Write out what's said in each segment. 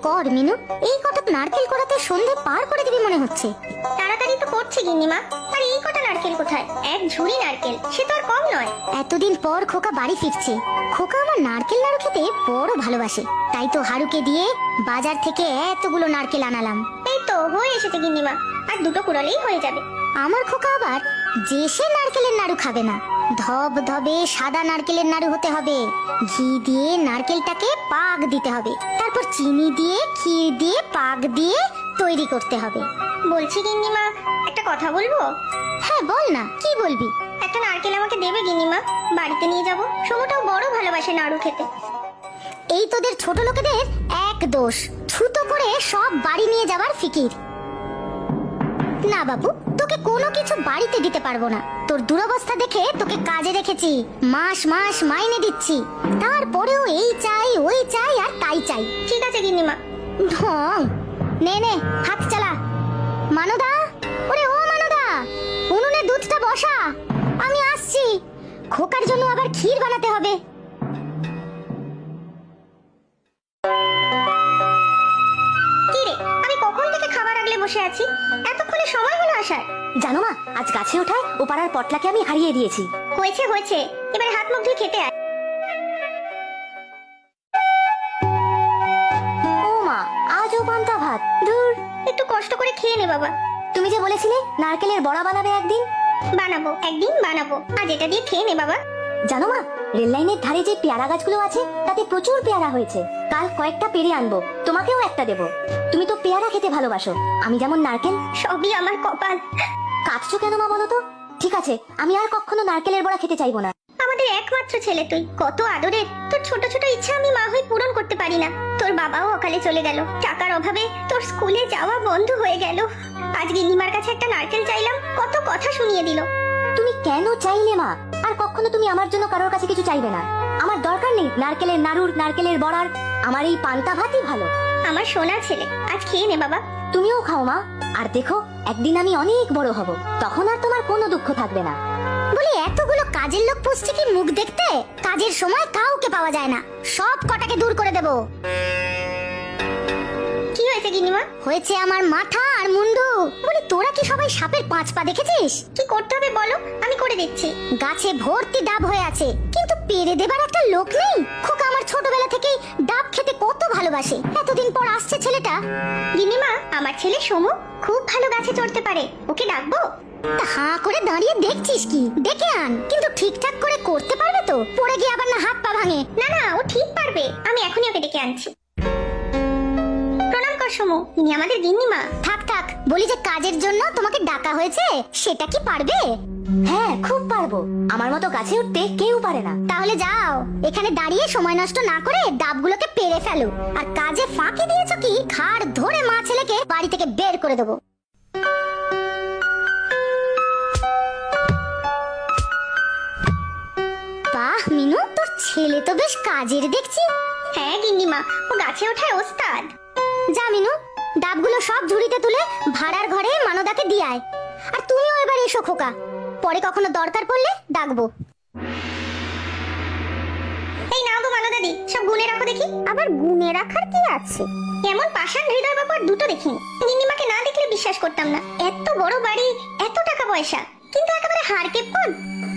কর মিনু, এই কটা নারকেল কোড়াতে সন্ধে পার করে দিবি মনে হচ্ছে। তাড়াতাড়ি তো করছি গিন্নিমা, আর এই কটা নারকেল কোথায়? এক ঝুড়ি নারকেল, সে তো আর কম নয়। এতদিন পর খোকা বাড়ি ফিরছে। খোকা আমার নারকেল নাড়ু খেতে বড় ভালোবাসে, তাই তো হারুকে দিয়ে বাজার থেকে এতগুলো নারকেল আনালাম। এই তো হয়ে এসেছে গিন্নিমা, আর দুটো কুড়ালেই হয়ে যাবে। আমার খোকা আবার যে সে নারকেলের নাড়ু খাবে না, ধব ধবে সাদা নারকেলের নাড়ু হতে হবে। ঘি দিয়ে নারকেলটাকে পাক দিতে হবে, তারপর চিনি দিয়ে ক্ষীর দিয়ে পাক দিয়ে তৈরি করতে হবে। বলছি গিন্নিমা, একটা কথা বলবো? হ্যাঁ বল না, কি বলবি? একটা নারকেল আমাকে দেবে গিন্নিমা? বাড়িতে নিয়ে যাব। সমুটাও বড় ভালোবাসে নাড়ু খেতে। এই তোদের ছোট লোকেদের এক দোষ, ছুতো করে সব বাড়ি নিয়ে যাবার ফিকির। না বাবু, তোকে কোনো কিছু বাড়িতে দিতে পারবো না। তোর দুরবস্থা দেখে তোকে কাজে রেখেছি, মাস মাস মাইনে দিচ্ছি, তারপরেও এই চাই ওই চাই আর তাই চাই। ঠিক আছে গিন্নিমা। ঢং, নে নে হাত চালা। মানদা, ওরে ও মানদা, উনুনে দুধটা বসা, আমি আসছি। খোকার জন্য আবার ক্ষীর বানাতে হবে। কি রে, আমি কখন থেকে খাবার আগলে বসে আছি, এতক্ষণে সময় হলো আসার? জানো মা, আজ গাছে ওঠায় ও পাড়ার পটলাকে আমি হারিয়ে দিয়েছি। হয়েছে হয়েছে, এবারে হাত মুখ ধুয়ে খেতে আয়। ও মা, আজও পান্তা ভাত? ধুর, একটু কষ্ট করে খেয়ে নে বাবা। তুমি যে বলেছিলে নারকেলের বড়া বানাবে একদিন। বানাবো, একদিন বানাবো, আজ এটা দিয়ে খেয়ে নে বাবা। জানো মা, রেল লাইনের ধারে যে পেয়ারা গাছগুলো আছে তাতে প্রচুর পেয়ারা হয়েছে। কাল কয়েকটা পেরে আনবো, তোমাকেও একটা দেবো। তুমি তো পেয়ারা খেতে ভালোবাসো, আমি যেমন নারকেল। সবই আমার কপাল। কাঁদছো কেন মা বলো তো? ঠিক আছে, আমি আর কখনো নারকেলের বড়া খেতে চাইবো না। আমাদের একমাত্র ছেলে তুই, কত আদরের। তোর ছোট ছোট ইচ্ছা আমি মা হয়ে পূরণ করতে পারি না। তোর বাবাও অকালে চলে গেল, টাকার অভাবে তোর স্কুলে যাওয়া বন্ধ হয়ে গেল। আজ গিন্নিমার কাছে একটা নারকেল চাইলাম, কত কথা শুনিয়ে দিল। তুমি কেন চাইলে মা? আর কখনো তুমি আমার জন্য কারোর কাছে কিছু চাইবে না। আমার দরকার নেই নারকেলের নাড়ুর, নারকেলের বড়ার, আমার এই পান্তা ভাতই ভালো। আমার সোনা ছেলে, আজ খেয়ে নে বাবা। তুমিও খাও মা, আর দেখো একদিন আমি অনেক বড় হব, তখন আর তোমার কোনো দুঃখ থাকবে না। বলি এতগুলো কাজের লোক পুষছে কি মুখ দেখতে? কাজের সময় কাউকে পাওয়া যায় না, সব কটাকে দূর করে দেব। কি হয়েছে গিন্নিমা? হয়েছে আমার মাথা আর মুন্ডু। বলি তোরা কি সবাই সাপের 5 পা দেখেছিস? কি করতে হবে বলো, আমি করে দিচ্ছি। গাছে ভর্তি ডাব হয়ে আছে, কিন্তু পেরে দেবার একটা লোক নেই। খোকা আমার ছোটবেলা থেকেই ডাব খেতে কত ভালোবাসে, এতদিন পর আসছে ছেলেটা। গিন্নিমা, আমার ছেলে সমু খুব ভালো গাছে চড়তে পারে, ওকে ডাকবো? তা হাঁ করে দাঁড়িয়ে দেখছিস কি? ডেকে আন, কিন্তু ঠিকঠাক করে করতে পারবে তো? পড়ে গিয়ে আবার না হাত পা ভাঙে। না না, ও ঠিক পারবে, আমি এখনই ওকে ডেকে আনছি। প্রণাম কর সমু, ইনি আমাদের গিন্নিমা। থাক থাক, বলি যে কাজের জন্য তোমাকে ডাকা হয়েছে, সেটা কি পারবে? হ্যাঁ, খুব পারবো। আমার মতো গাছে উঠতে কেউ পারে না। তাহলে যাও, এখানে দাঁড়িয়ে সময় নষ্ট না করে ডাবগুলোকে পেরে ফেলো। আর কাজে ফাঁকি দিয়েছো কি, ঘাড় ধরে মা ছেলেকে বাড়ি থেকে বের করে দেবো। বাহ মিনু, তোর ছেলে তো বেশ কাজের দেখছি। হ্যাঁ গিন্নিমা, ও গাছে ওঠায় ওস্তাদ। যা মিনু, ডাবগুলো সব ঝুড়িতে তুলে ভাড়ার ঘরে মানদাকে দিয়ে আয়। আর তুমিও এবার এসো খোকা, পরে কখনো দরকার পড়লে ডাকবো। এই নাও গো মানো দাদি, সব গুনে রাখো দেখি। আবার গুনে রাখার কি আছে? এমন পাষাণ হৃদয় ব্যাপার দুটো দেখিনি। গিন্নিমাকে না দেখলে বিশ্বাস করতাম না, এত বড় বাড়ি, এত টাকা পয়সা, কিন্তু একেবারে হার কেপ্পন।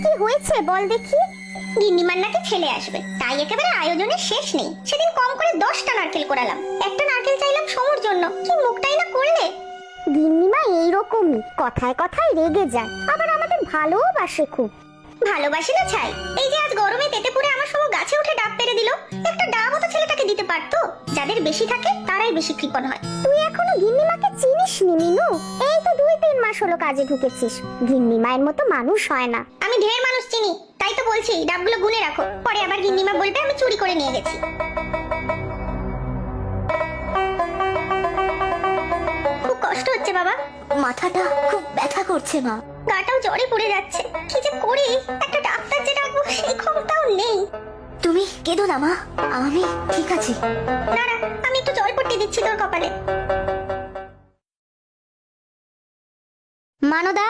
কি হয়েছে বল দেখি? গিন্নিমার নাকি ছেলে আসবে, তাই একেবারে আয়োজনের শেষ নেই। সেদিন কম করে 10টা নারকেল কোড়ালাম, একটা নারকেল চাইলাম সমুর জন্য, কি মুখটাই না করলে। গিন্নিমা এইরকমই, কথায় কথায় রেগে যায়, আবার আমাদের ভালোবাসে খুব। ভালোবাসি না ছাই, এই যে আজ গরমে তেতে পুড়ে আমার সময় গাছে উঠে ডাব পেরে দিল। একটা ডাবও তো ছেলেটাকে দিতে পারতো। যাদের বেশি থাকে তারাই বেশি কৃপণ হয়। তুই এখনো গিন্নিমাকে চিনিস নি মিনু? এই তো 2-3 মাস হলো কাজে ঢুকেছিস, গিন্নিমায়ের মতো মানুষ হয় না। আমি ঢের মানুষ চিনি, তাই তো বলছি ডাবগুলো গুনে রাখো, পরে আবার গিন্নিমা বলবে আমি চুরি করে নিয়ে গেছি। খুব কষ্ট হচ্ছে বাবা, মাথাটা খুব ব্যথা করছে মা। গাটাও জ্বরে পড়ে যাচ্ছে। কি যে করি, একটা ডাক্তার যে ডাকবো সেই ক্ষমতাও নেই। তুমি কেঁদো না মা, আমি ঠিক আছি। না না, আমি একটু জল পট্টি দিচ্ছি তোর কপালে। মানদা,